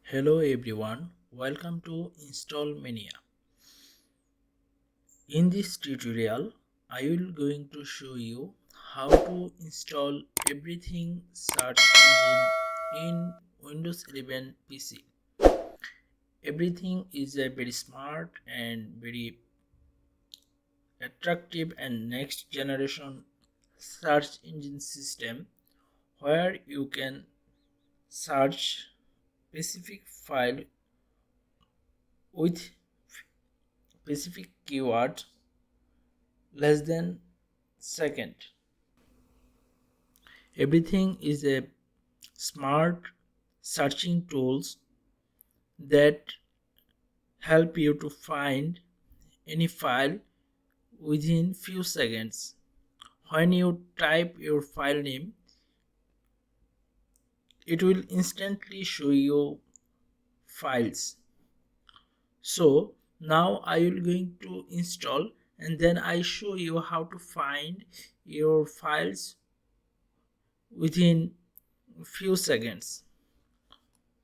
Hello everyone, welcome to Install Mania. In this tutorial, I will going to show you how to install everything search engine in Windows 11 PC. Everything is a very smart and very attractive and next generation search engine system where you can search specific file with specific keyword less than second. Everything is a smart searching tools that help you to find any file within few seconds. When you type your file name, it will instantly show you files. So now I will going to install and then I show you how to find your files within few seconds.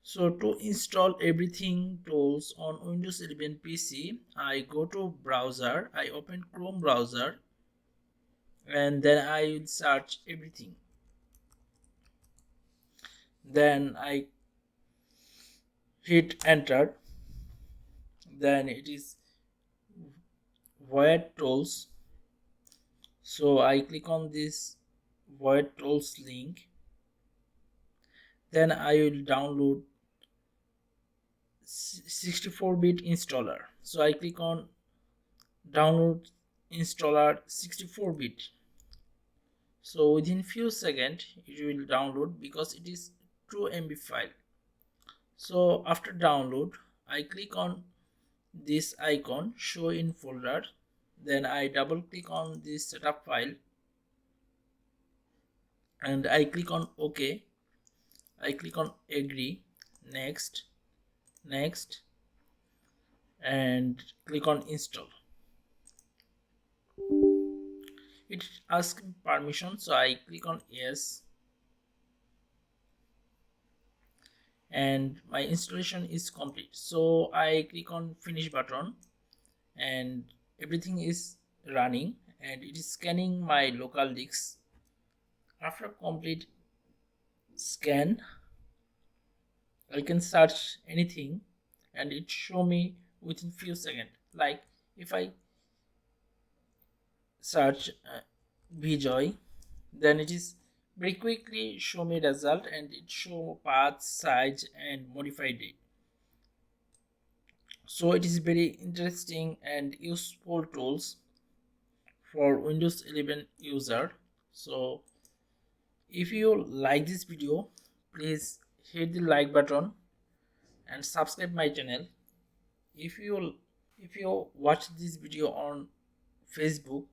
So to install everything tools on Windows 11 PC, I go to browser, I open Chrome browser and then I will search everything. Then I hit enter. Then it is void tools. So I click on this void tools link. Then I will download 64-bit installer. So I click on download installer 64-bit. So within few seconds it will download because it is 2 MB file. So after download I click on this icon show in folder, then I double click on this setup file and I click on OK. I click on agree, next, and click on install. It asks permission, so I click on yes, and my installation is complete. So I click on finish button and everything is running and it is scanning my local disk. After complete scan I can search anything and it show me within few seconds. Like if I search Vjoy, then it is very quickly show me result and it show path, size and modified date. So it is very interesting and useful tools for Windows 11 user. So if you like this video, please hit the like button and subscribe my channel. If you watch this video on Facebook,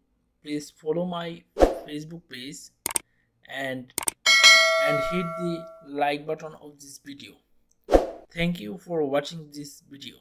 please follow my Facebook page and hit the like button of this video. Thank you for watching this video.